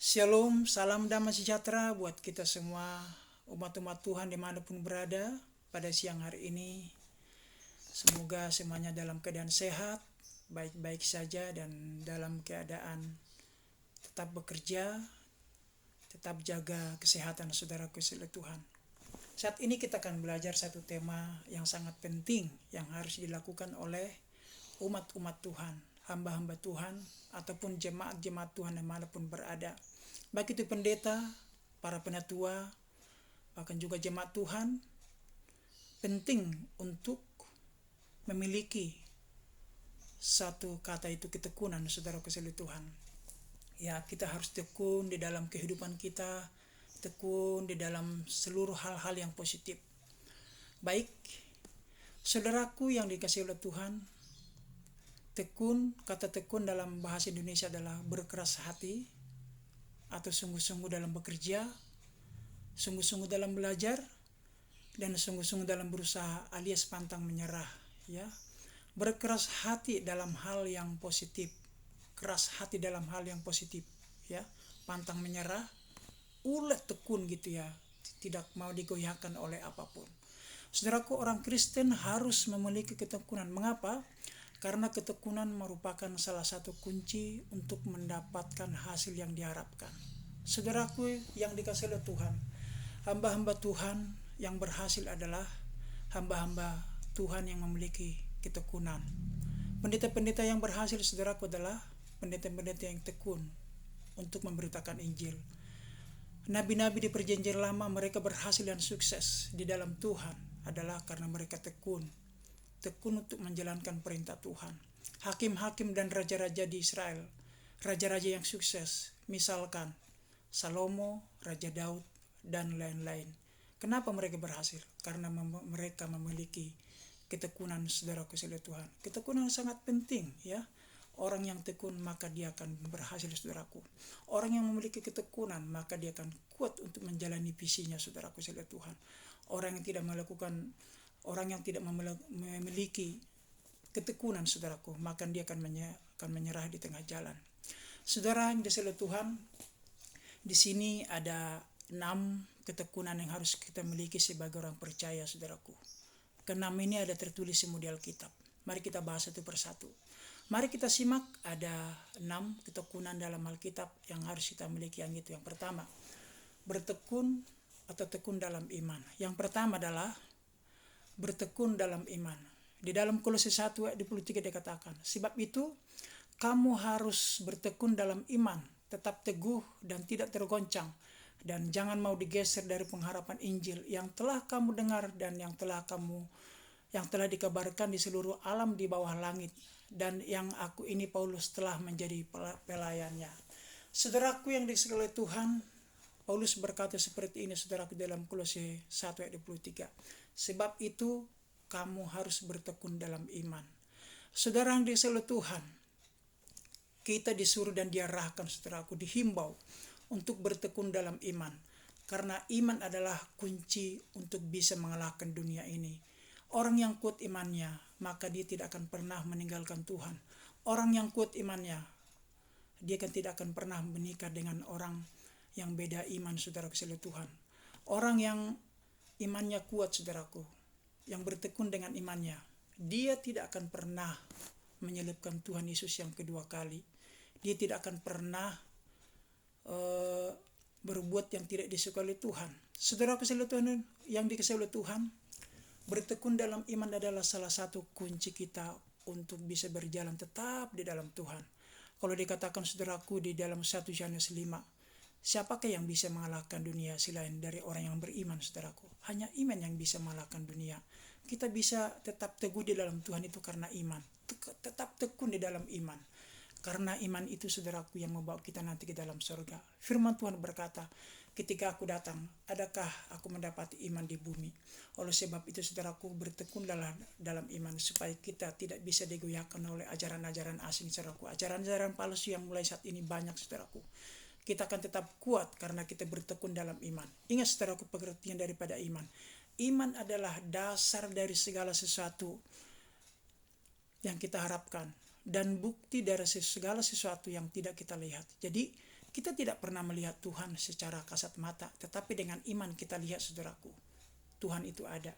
Shalom, salam damai sejahtera buat kita semua umat-umat Tuhan dimanapun berada pada siang hari ini. Semoga semuanya dalam keadaan sehat, baik-baik saja dan dalam keadaan tetap bekerja, tetap jaga kesehatan saudaraku sekalian Tuhan. Saat ini kita akan belajar satu tema yang sangat penting yang harus dilakukan oleh umat-umat Tuhan, hamba-hamba Tuhan, ataupun jemaat-jemaat Tuhan dimanapun berada. Baik itu pendeta, para penatua, bahkan juga jemaat Tuhan, penting untuk memiliki satu kata itu ketekunan, saudara sekalian Tuhan. Ya, kita harus tekun di dalam kehidupan kita, tekun di dalam seluruh hal-hal yang positif. Baik, saudaraku yang dikasihi oleh Tuhan, tekun, kata tekun dalam bahasa Indonesia adalah berkeras hati, atau sungguh-sungguh dalam bekerja, sungguh-sungguh dalam belajar, dan sungguh-sungguh dalam berusaha alias pantang menyerah. Ya, berkeras hati dalam hal yang positif, keras hati dalam hal yang positif. Ya, pantang menyerah, ulet tekun gitu ya, tidak mau digoyahkan oleh apapun. Saudaraku, orang Kristen harus memiliki ketekunan. Mengapa? Karena ketekunan merupakan salah satu kunci untuk mendapatkan hasil yang diharapkan. Saudaraku yang dikasihi oleh Tuhan, hamba-hamba Tuhan yang berhasil adalah hamba-hamba Tuhan yang memiliki ketekunan. Pendeta-pendeta yang berhasil, saudaraku, adalah pendeta-pendeta yang tekun untuk memberitakan Injil. Nabi-nabi di perjanjian lama mereka berhasil dan sukses di dalam Tuhan adalah karena mereka tekun untuk menjalankan perintah Tuhan. Hakim-hakim dan raja-raja di Israel, raja-raja yang sukses, misalkan Salomo, Raja Daud, dan lain-lain. Kenapa mereka berhasil? Karena mereka memiliki ketekunan, saudaraku sekalian Tuhan. Ketekunan sangat penting ya. Orang yang tekun maka dia akan berhasil, saudaraku. Orang yang memiliki ketekunan maka dia akan kuat untuk menjalani visinya, saudaraku sekalian Tuhan. Orang yang tidak memiliki ketekunan, saudaraku, maka dia akan menyerah di tengah jalan. Saudara yang dikasihi Tuhan, di sini ada 6 ketekunan yang harus kita miliki sebagai orang percaya, saudaraku. Keenam ini ada tertulis di Alkitab. Mari kita bahas satu persatu. Mari kita simak, ada 6 ketekunan dalam Alkitab yang harus kita miliki. Yang itu, yang pertama, bertekun atau tekun dalam iman. Yang pertama adalah bertekun dalam iman. Di dalam Kolose 1 ayat 23 dikatakan, sebab itu kamu harus bertekun dalam iman, tetap teguh dan tidak tergoncang, dan jangan mau digeser dari pengharapan Injil yang telah kamu dengar dan yang telah dikabarkan di seluruh alam di bawah langit, dan yang aku ini Paulus telah menjadi pelayannya. Saudaraku yang dikasihi oleh Tuhan, Paulus berkata seperti ini, saudaraku, dalam Kolose 1 ayat 23. Sebab itu kamu harus bertekun dalam iman. Saudara yang dikasihi oleh Tuhan, kita disuruh dan diarahkan, saudaraku, dihimbau untuk bertekun dalam iman. Karena iman adalah kunci untuk bisa mengalahkan dunia ini. Orang yang kuat imannya, maka dia tidak akan pernah meninggalkan Tuhan. Orang yang kuat imannya, dia tidak akan pernah menikah dengan orang yang beda iman, saudara sekalian Tuhan. Orang yang imannya kuat, saudaraku, yang bertekun dengan imannya, dia tidak akan pernah menyelipkan Tuhan Yesus yang kedua kali. Dia tidak akan pernah berbuat yang tidak disukai oleh Tuhan. Saudara sekalian Tuhan yang dikasihi oleh Tuhan, bertekun dalam iman adalah salah satu kunci kita untuk bisa berjalan tetap di dalam Tuhan. Kalau dikatakan, saudaraku, di dalam 1 Yohanes 5, siapakah yang bisa mengalahkan dunia selain dari orang yang beriman, saudaraku? Hanya iman yang bisa mengalahkan dunia. Kita bisa tetap teguh di dalam Tuhan itu karena iman. Tetap tekun di dalam iman. Karena iman itu, saudaraku, yang membawa kita nanti ke dalam surga. Firman Tuhan berkata, ketika aku datang, adakah aku mendapati iman di bumi? Oleh sebab itu, saudaraku, bertekunlah dalam iman supaya kita tidak bisa digoyahkan oleh ajaran-ajaran asing, saudaraku. Ajaran-ajaran palsu yang mulai saat ini banyak, saudaraku. Kita akan tetap kuat karena kita bertekun dalam iman. Ingat, saudaraku, pengertian daripada iman. Iman adalah dasar dari segala sesuatu yang kita harapkan. dan bukti dari segala sesuatu yang tidak kita lihat. Jadi kita tidak pernah melihat Tuhan secara kasat mata, tetapi dengan iman kita lihat, saudaraku, Tuhan itu ada.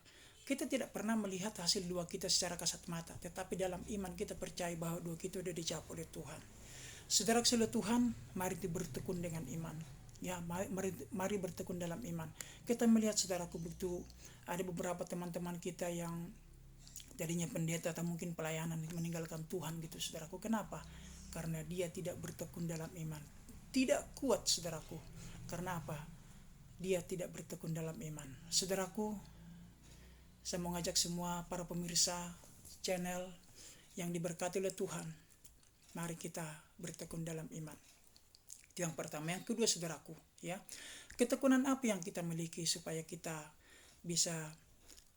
Kita tidak pernah melihat hasil doa kita secara kasat mata, tetapi dalam iman kita percaya bahwa doa kita sudah dijawab oleh Tuhan. Saudara-saudara Tuhan, mari bertekun dengan iman. Ya, mari bertekun dalam iman. Kita melihat, saudaraku, begitu ada beberapa teman-teman kita yang tadinya pendeta atau mungkin pelayanan meninggalkan Tuhan gitu, saudaraku. Kenapa? Karena dia tidak bertekun dalam iman. Tidak kuat, saudaraku. Karena apa? Dia tidak bertekun dalam iman. Saudaraku, saya mau ngajak semua para pemirsa channel yang diberkati oleh Tuhan, mari kita bertekun dalam iman. Itu yang pertama. Yang kedua, saudaraku, ya, ketekunan apa yang kita miliki supaya kita bisa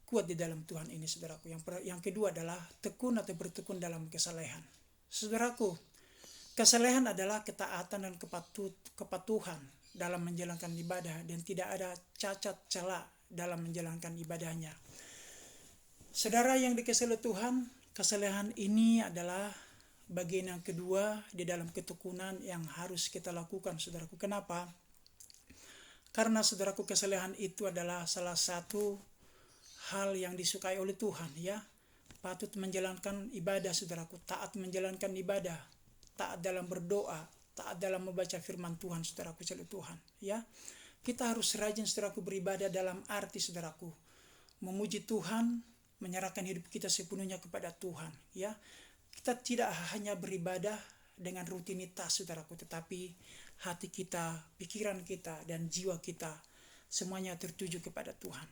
kuat di dalam Tuhan ini, saudaraku. Yang kedua adalah tekun atau bertekun dalam kesalehan. Saudaraku, kesalehan adalah ketaatan dan kepatuhan dalam menjalankan ibadah dan tidak ada cacat celah dalam menjalankan ibadahnya. Saudara yang dikasihi Tuhan, kesalehan ini adalah bagian yang kedua di dalam ketekunan yang harus kita lakukan, saudaraku. Kenapa? Karena, saudaraku, kesalehan itu adalah salah satu hal yang disukai oleh Tuhan, ya. Patut menjalankan ibadah, saudaraku, taat menjalankan ibadah, taat dalam berdoa, taat dalam membaca firman Tuhan, saudaraku, saudara Tuhan, ya. Kita harus rajin, saudaraku, beribadah dalam arti, saudaraku, memuji Tuhan, menyerahkan hidup kita sepenuhnya kepada Tuhan, ya. Kita tidak hanya beribadah dengan rutinitas, saudaraku, tetapi hati kita, pikiran kita, dan jiwa kita semuanya tertuju kepada Tuhan.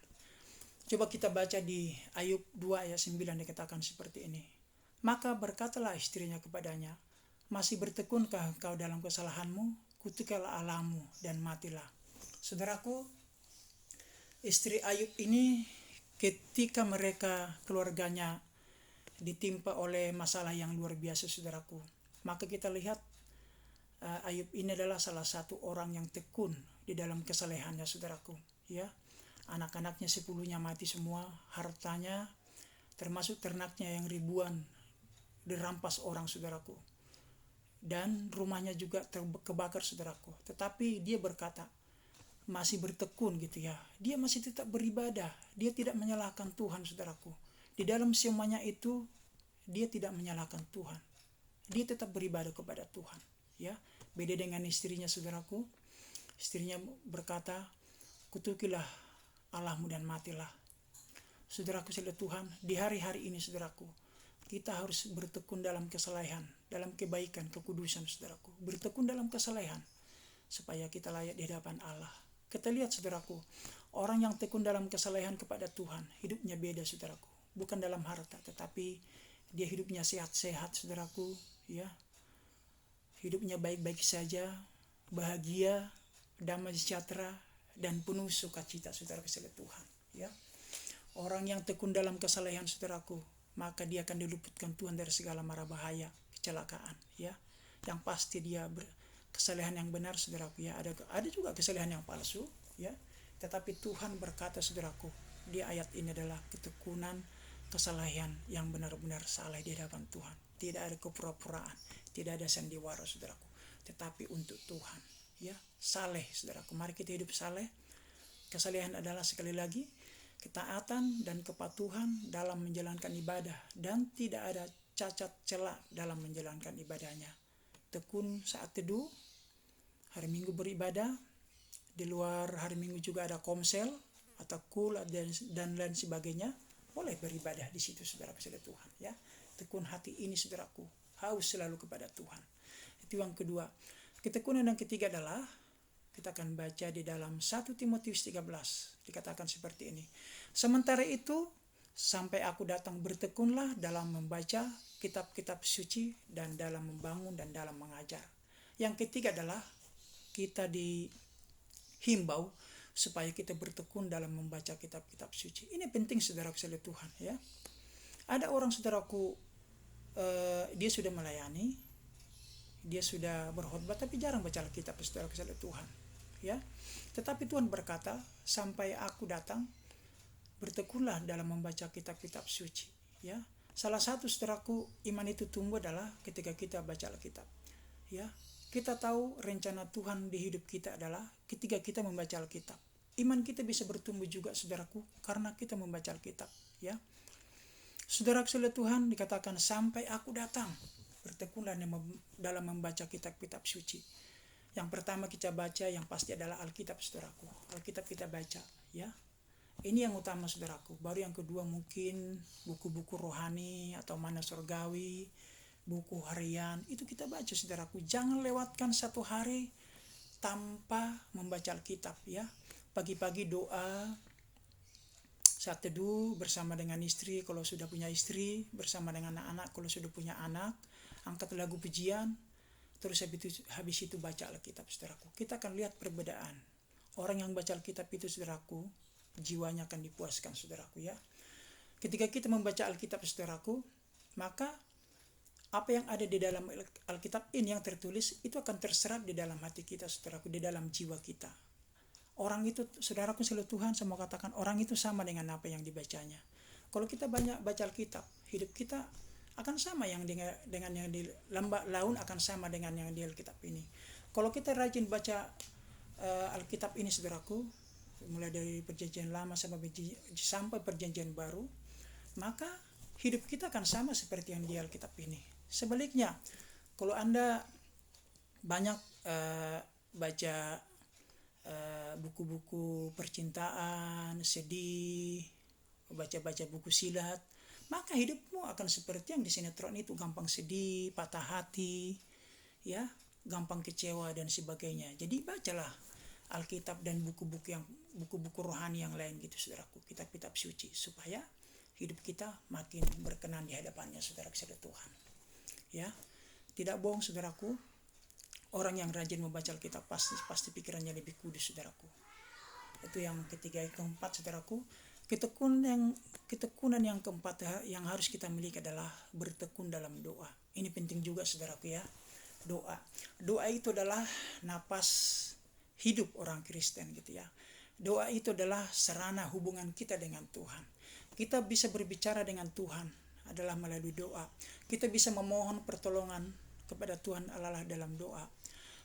Coba kita baca di Ayub 2 ayat 9, dikatakan seperti ini. Maka berkatalah istrinya kepadanya, masih bertekunkah engkau dalam kesalahanmu? Kutukanlah Allahmu dan matilah. Saudaraku, istri Ayub ini ketika mereka keluarganya ditimpa oleh masalah yang luar biasa, saudaraku, maka kita lihat Ayub ini adalah salah satu orang yang tekun di dalam kesalehannya, saudaraku, ya. Anak-anaknya 10-nya mati semua, hartanya termasuk ternaknya yang ribuan dirampas orang, saudaraku, dan rumahnya juga terbakar, saudaraku. Tetapi dia berkata, masih bertekun gitu, ya. Dia masih tetap beribadah, dia tidak menyalahkan Tuhan, saudaraku. Di dalam semuanya itu dia tidak menyalahkan Tuhan. Dia tetap beribadah kepada Tuhan, ya. Beda dengan istrinya, saudaraku. Istrinya berkata, kutukilah Allahmu dan matilah. Saudaraku, saudara Tuhan, di hari-hari ini, saudaraku, kita harus bertekun dalam kesalehan, dalam kebaikan, kekudusan, saudaraku. Bertekun dalam kesalehan supaya kita layak di hadapan Allah. Kita lihat, saudaraku, orang yang tekun dalam kesalehan kepada Tuhan, hidupnya beda, saudaraku. Bukan dalam harta, tetapi dia hidupnya sehat-sehat, saudaraku, ya. Hidupnya baik-baik saja, bahagia, damai sejahtera, dan penuh sukacita, saudara kasih Tuhan, ya. Orang yang tekun dalam kesalehan, saudaraku, maka dia akan diluputkan Tuhan dari segala mara bahaya, kecelakaan, ya. Yang pasti dia kesalehan yang benar, saudaraku, ya. Ada juga kesalehan yang palsu, ya. Tetapi Tuhan berkata, saudaraku, di ayat ini adalah ketekunan kesalehan yang benar-benar saleh di hadapan Tuhan. Tidak ada kepura-puraan, tidak ada sandiwara, saudaraku, tetapi untuk Tuhan, ya. Saleh, saudaraku, mari kita hidup saleh. Kesalehan adalah, sekali lagi, ketaatan dan kepatuhan dalam menjalankan ibadah dan tidak ada cacat celah dalam menjalankan ibadahnya. Tekun saat teduh, hari Minggu beribadah, di luar hari Minggu juga ada komsel atau kul dan lain sebagainya. Boleh beribadah di situ, saudaraku, saudara Tuhan, ya. Tekun hati ini, saudaraku, haus selalu kepada Tuhan. Itu yang kedua. Ketekunan yang ketiga adalah kita akan baca di dalam 1 Timotius 13, dikatakan seperti ini. Sementara itu, sampai aku datang, bertekunlah dalam membaca kitab-kitab suci dan dalam membangun dan dalam mengajar. Yang ketiga adalah kita dihimbau supaya kita bertekun dalam membaca kitab-kitab suci. Ini penting, saudaraku, saudara Tuhan, ya. Ada orang, saudaraku, dia sudah melayani, dia sudah berkhotbah, tapi jarang baca Alkitab, saudaraku, saudara Tuhan, ya. Tetapi Tuhan berkata, sampai aku datang, bertekunlah dalam membaca kitab-kitab suci, ya. Salah satu saudaraku iman itu tumbuh adalah ketika kita baca Alkitab. Ya, kita tahu rencana Tuhan di hidup kita adalah ketika kita membaca Alkitab. Iman kita bisa bertumbuh juga saudaraku karena kita membaca Alkitab. Ya, saudara-saudara Tuhan dikatakan sampai aku datang. Bertekunlah dalam membaca kitab-kitab suci. Yang pertama kita baca yang pasti adalah Alkitab saudaraku. Alkitab kita baca, ya. Ini yang utama saudaraku. Baru yang kedua mungkin buku-buku rohani atau mana surgawi, buku harian, itu kita baca saudaraku. Jangan lewatkan satu hari tanpa membaca Alkitab, ya. Pagi-pagi doa, saat teduh bersama dengan istri kalau sudah punya istri, bersama dengan anak-anak kalau sudah punya anak, angkat lagu pujian, terus habis itu baca Alkitab saudaraku. Kita akan lihat perbedaan. Orang yang baca Alkitab itu saudaraku, jiwanya akan dipuaskan saudaraku, ya. Ketika kita membaca Alkitab saudaraku, maka apa yang ada di dalam Alkitab ini yang tertulis itu akan terserap di dalam hati kita saudaraku, di dalam jiwa kita. Orang itu saudaraku selalu Tuhan saya mau katakan orang itu sama dengan apa yang dibacanya. Kalau kita banyak baca Alkitab, hidup kita akan sama yang dengan yang di lambat laun akan sama dengan yang di Alkitab ini. Kalau kita rajin baca Alkitab ini saudaraku, mulai dari perjanjian lama sampai perjanjian baru, maka hidup kita akan sama seperti yang di Alkitab ini. Sebaliknya, kalau Anda banyak baca buku-buku percintaan, sedih, baca-baca buku silat, maka hidupmu akan seperti yang di sinetron itu, gampang sedih, patah hati, ya, gampang kecewa dan sebagainya. Jadi bacalah Alkitab dan buku-buku rohani yang lain gitu saudaraku, kitab-kitab suci, supaya hidup kita makin berkenan di hadapannya saudara-saudara Tuhan. Ya, tidak bohong saudaraku, orang yang rajin membaca Alkitab pasti pikirannya lebih kudus saudaraku. Itu yang ketiga. Keempat saudaraku, ketekunan yang keempat yang harus kita miliki adalah bertekun dalam doa. Ini penting juga saudaraku, ya. Doa itu adalah napas hidup orang Kristen gitu, ya. Doa itu adalah sarana hubungan kita dengan Tuhan. Kita bisa berbicara dengan Tuhan adalah melalui doa. Kita bisa memohon pertolongan kepada Tuhan Allah dalam doa.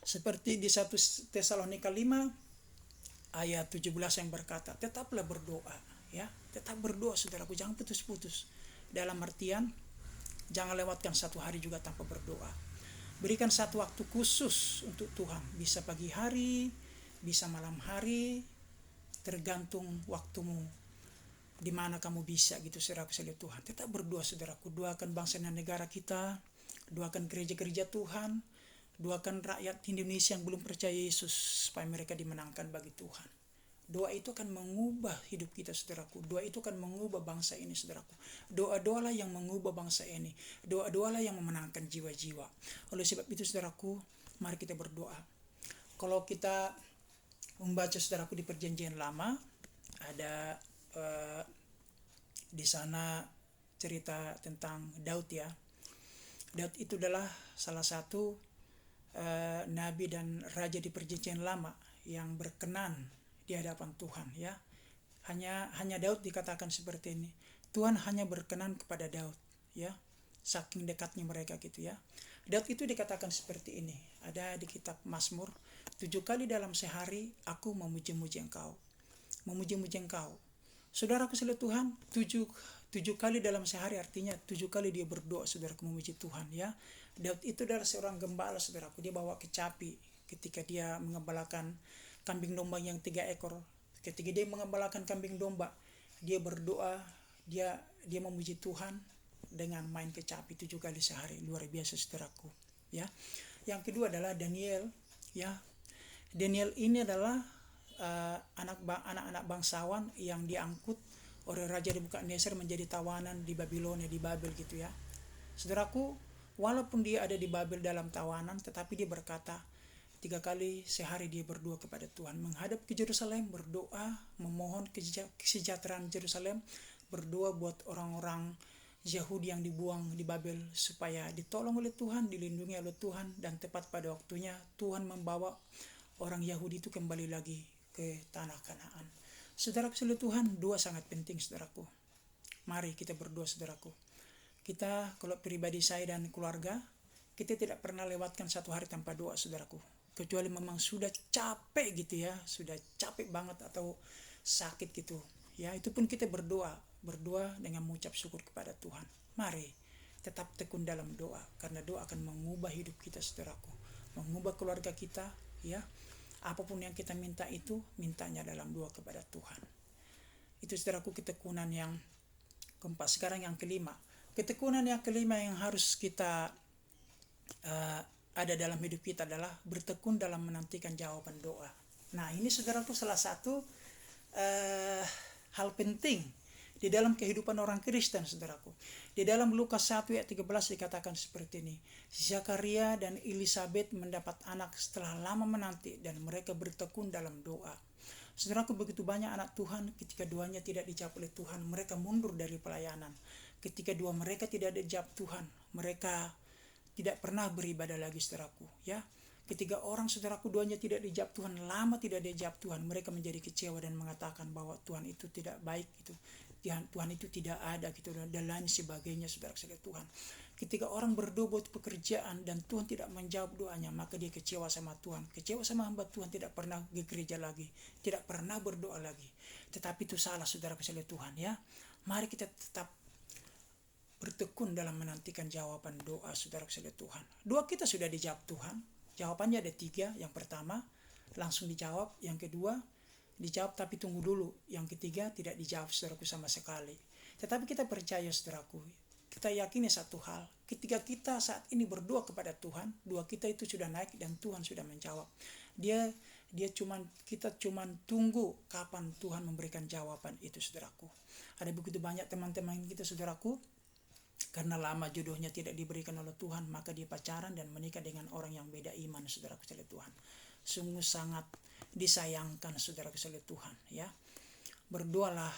Seperti di 1 Tesalonika 5 ayat 17 yang berkata, tetaplah berdoa, ya. Tetap berdoa saudaraku, jangan putus-putus. Dalam artian jangan lewatkan satu hari juga tanpa berdoa. Berikan satu waktu khusus untuk Tuhan, bisa pagi hari, bisa malam hari, tergantung waktumu di mana kamu bisa gitu saudara-saudara Tuhan. Tetap berdoa saudaraku, doakan bangsa dan negara kita, doakan gereja-gereja Tuhan, doakan rakyat Indonesia yang belum percaya Yesus supaya mereka dimenangkan bagi Tuhan. Doa itu akan mengubah hidup kita saudaraku. Doa itu akan mengubah bangsa ini saudaraku. Doa-doalah yang mengubah bangsa ini. Doa-doalah yang memenangkan jiwa-jiwa. Oleh sebab itu saudaraku, mari kita berdoa. Kalau kita membaca saudaraku di perjanjian lama, ada di sana cerita tentang Daud, ya. Daud itu adalah salah satu nabi dan raja di perjanjian lama yang berkenan di hadapan Tuhan, ya. Hanya Daud dikatakan seperti ini. Tuhan hanya berkenan kepada Daud, ya. Saking dekatnya mereka gitu, ya. Daud itu dikatakan seperti ini. Ada di kitab Mazmur, 7 kali dalam sehari aku memuji-muji Engkau. Memuji-muji Engkau. Saudaraku saudara Tuhan, 7 kali dalam sehari artinya 7 kali dia berdoa saudaraku memuji Tuhan, ya. Daud itu adalah seorang gembala saudaraku. Dia bawa kecapi ketika dia mengembalakan kambing domba yang 3 ekor. Ketika dia mengembalakan kambing domba, dia berdoa, dia memuji Tuhan dengan main kecapi 7 kali sehari. Luar biasa saudaraku, ya. Yang kedua adalah Daniel, ya. Daniel ini adalah anak-anak bangsawan yang diangkut oleh Raja Nebukadnezar menjadi tawanan di Babilonia, di Babel gitu, ya. Saudaraku, walaupun dia ada di Babel dalam tawanan, tetapi dia berkata 3 kali sehari dia berdoa kepada Tuhan, menghadap ke Yerusalem, berdoa, memohon kesejahteraan Yerusalem, berdoa buat orang-orang Yahudi yang dibuang di Babel supaya ditolong oleh Tuhan, dilindungi oleh Tuhan, dan tepat pada waktunya Tuhan membawa orang Yahudi itu kembali lagi ke tanah Kanaan. Saudara-saudara Tuhan, doa sangat penting saudaraku. Mari kita berdoa saudaraku. Kita kalau pribadi saya dan keluarga, kita tidak pernah lewatkan satu hari tanpa doa, saudaraku. Kecuali memang sudah capek gitu ya, sudah capek banget atau sakit gitu. Ya, itu pun kita berdoa dengan mengucap syukur kepada Tuhan. Mari tetap tekun dalam doa, karena doa akan mengubah hidup kita, saudaraku. Mengubah keluarga kita, ya. Apapun yang kita minta itu, mintanya dalam doa kepada Tuhan. Itu, saudaraku, ketekunan yang keempat. Sekarang yang kelima. Ketekunan yang kelima yang harus kita ada dalam hidup kita adalah bertekun dalam menantikan jawaban doa. Nah, ini, saudaraku, salah satu hal penting di dalam kehidupan orang Kristen, saudaraku. Di dalam Lukas 1 ayat 13 dikatakan seperti ini. Zakaria dan Elisabet mendapat anak setelah lama menanti dan mereka bertekun dalam doa. Saudaraku, begitu banyak anak Tuhan ketika doanya tidak dijawab oleh Tuhan, mereka mundur dari pelayanan. Ketika doa mereka tidak dijawab Tuhan, mereka tidak pernah beribadah lagi, saudaraku, ya. Ketika orang, saudaraku, doanya tidak dijawab Tuhan, lama tidak dijawab Tuhan, mereka menjadi kecewa dan mengatakan bahwa Tuhan itu tidak baik gitu. Tuhan itu tidak ada gitu, dan lain sebagainya, saudara-saudara Tuhan. Ketika orang berdoa buat pekerjaan dan Tuhan tidak menjawab doanya, maka dia kecewa sama Tuhan, kecewa sama hamba Tuhan, tidak pernah ke gereja lagi, tidak pernah berdoa lagi. Tetapi itu salah, saudara-saudara Tuhan, ya. Mari kita tetap bertekun dalam menantikan jawaban doa, saudara-saudara Tuhan. Doa kita sudah dijawab Tuhan. Jawabannya ada 3. Yang pertama, langsung dijawab. Yang kedua, dijawab tapi tunggu dulu. Yang ketiga, tidak dijawab, saudaraku, sama sekali. Tetapi kita percaya, saudaraku, kita yakini satu hal. Ketika kita saat ini berdoa kepada Tuhan, doa kita itu sudah naik dan Tuhan sudah menjawab. Kita cuman tunggu kapan Tuhan memberikan jawaban itu, saudaraku. Ada begitu banyak teman-teman kita, saudaraku, karena lama jodohnya tidak diberikan oleh Tuhan, maka dia pacaran dan menikah dengan orang yang beda iman, saudaraku sekalian Tuhan. Sungguh sangat disayangkan, saudaraku sekalian Tuhan, ya. Berdoalah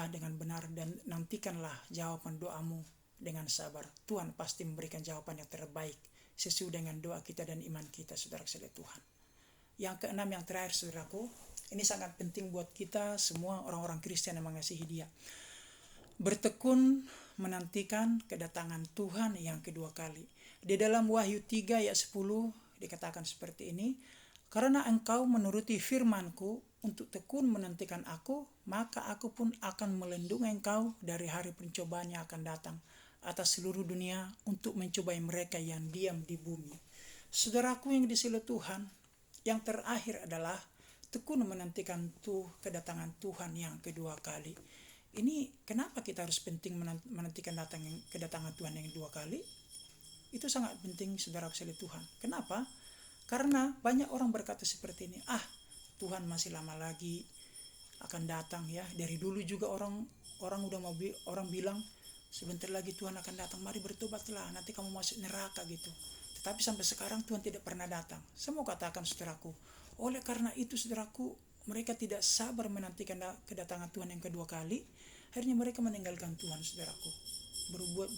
dengan benar dan nantikanlah jawaban doamu dengan sabar. Tuhan pasti memberikan jawaban yang terbaik sesuai dengan doa kita dan iman kita, saudaraku sekalian Tuhan. Yang keenam, yang terakhir, saudaraku, ini sangat penting buat kita semua orang-orang Kristen yang mengasihi Dia. Bertekun menantikan kedatangan Tuhan yang kedua kali. Di dalam Wahyu 3 ayat 10 dikatakan seperti ini. Karena engkau menuruti firman-Ku untuk tekun menantikan Aku, maka Aku pun akan melindungi engkau dari hari pencobaan yang akan datang atas seluruh dunia untuk mencobai mereka yang diam di bumi. Saudaraku yang disilat Tuhan, yang terakhir adalah tekun menantikan kedatangan Tuhan yang kedua kali. Ini kenapa kita harus penting menantikan kedatangan Tuhan yang kedua kali? Itu sangat penting, saudara sekalian Tuhan. Kenapa? Karena banyak orang berkata seperti ini, Tuhan masih lama lagi akan datang, ya. Dari dulu juga orang bilang sebentar lagi Tuhan akan datang, mari bertobatlah, nanti kamu masuk neraka gitu. Tetapi sampai sekarang Tuhan tidak pernah datang. Saya mau katakan, saudaraku, oleh karena itu, saudaraku, mereka tidak sabar menantikan kedatangan Tuhan yang kedua kali. Akhirnya mereka meninggalkan Tuhan, saudaraku.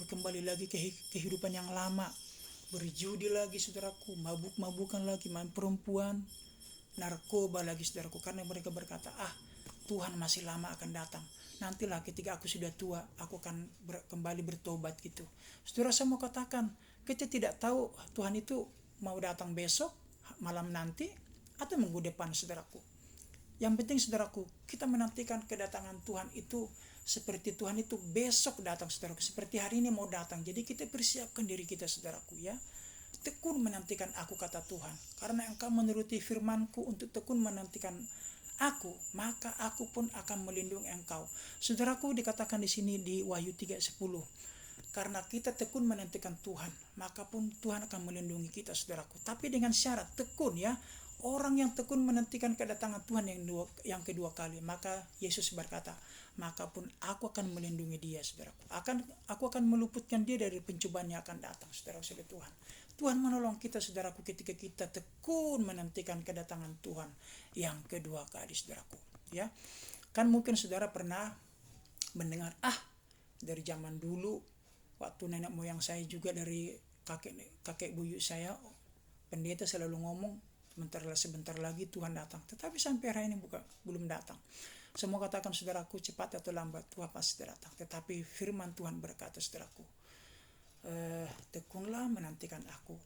Kembali lagi ke kehidupan yang lama. Berjudi lagi, saudaraku. Mabuk-mabukan lagi, main perempuan. Narkoba lagi, saudaraku. Karena mereka berkata, Tuhan masih lama akan datang. Nantilah ketika aku sudah tua, aku akan kembali bertobat gitu. Saudara, saya mau katakan, kita tidak tahu Tuhan itu mau datang besok, malam nanti, atau minggu depan, saudaraku. Yang penting, saudaraku, kita menantikan kedatangan Tuhan itu seperti Tuhan itu besok datang, saudaraku. Seperti hari ini mau datang. Jadi kita persiapkan diri kita, saudaraku, ya. Tekun menantikan Aku, kata Tuhan. Karena engkau menuruti firman-Ku untuk tekun menantikan Aku, maka Aku pun akan melindungi engkau. Saudaraku, dikatakan di sini di Wahyu 3:10. Karena kita tekun menantikan Tuhan, maka pun Tuhan akan melindungi kita, saudaraku. Tapi dengan syarat tekun, ya. Orang yang tekun menantikan kedatangan Tuhan yang kedua kali, maka Yesus berkata, maka pun Aku akan melindungi dia, saudaraku. Aku akan meluputkan dia dari pencobaan yang akan datang, saudara-saudara Tuhan. Tuhan menolong kita, saudaraku, ketika kita tekun menantikan kedatangan Tuhan yang kedua kali, saudaraku. Ya, kan mungkin saudara pernah mendengar, dari zaman dulu, waktu nenek moyang saya juga, dari kakek buyut saya, pendeta selalu ngomong, sebentar lagi Tuhan datang. Tetapi sampai hari ini belum datang. Semua katakan saudaraku, cepat atau lambat Tuhan pasti datang. Tetapi firman Tuhan berkata saudaraku, tekunlah menantikan aku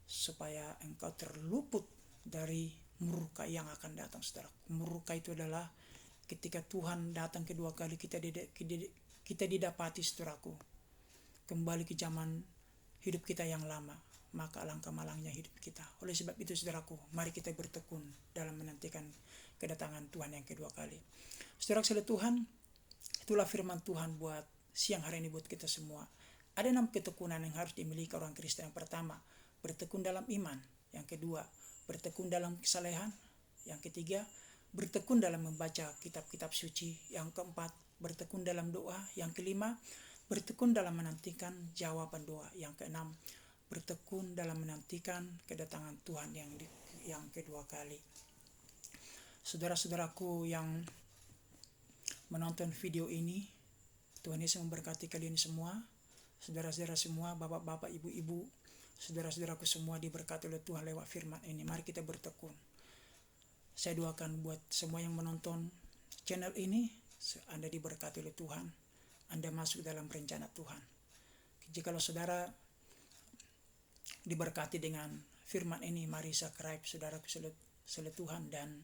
supaya engkau terluput dari murka yang akan datang saudaraku. Murka itu adalah ketika Tuhan datang kedua kali, kita didapati saudaraku kembali ke zaman hidup kita yang lama, maka alangkah malangnya hidup kita. Oleh sebab itu saudaraku, mari kita bertekun dalam menantikan kedatangan Tuhan yang kedua kali. Saudara Tuhan, itulah firman Tuhan buat siang hari ini buat kita semua. Ada 6 ketekunan yang harus dimiliki orang Kristen. Yang pertama, bertekun dalam iman. Yang kedua, bertekun dalam kesalehan. Yang ketiga, bertekun dalam membaca kitab-kitab suci. Yang keempat, bertekun dalam doa. Yang kelima, bertekun dalam menantikan jawaban doa. Yang keenam, bertekun dalam menantikan kedatangan Tuhan yang kedua kali. Saudara-saudaraku yang menonton video ini, Tuhan Yesus memberkati kalian semua. Saudara-saudara semua, bapak-bapak, ibu-ibu, saudara-saudaraku semua diberkati oleh Tuhan lewat firman ini. Mari kita bertekun. Saya doakan buat semua yang menonton channel ini, Anda diberkati oleh Tuhan. Anda masuk dalam rencana Tuhan. Jikalau saudara diberkati dengan firman ini, mari subscribe saudaraku sele Tuhan dan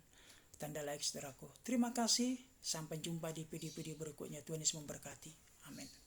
tanda like saudaraku. Terima kasih. Sampai jumpa di video-video berikutnya. Tuhan Yesus memberkati. Amin.